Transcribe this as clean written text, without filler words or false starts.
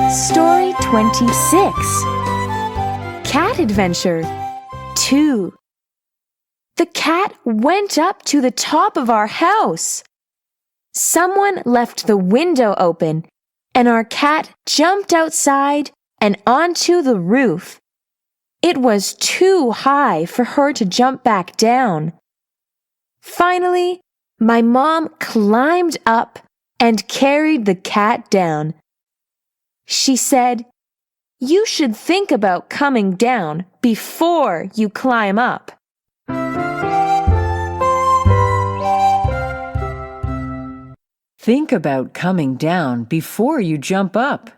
Story 26. Cat Adventure 2. The cat went up to the top of our house. Someone left the window open, and our cat jumped outside and onto the roof. It was too high for her to jump back down. Finally, my mom climbed up and carried the cat down. She said, "You should think about coming down before you climb up." Think about coming down before you jump up.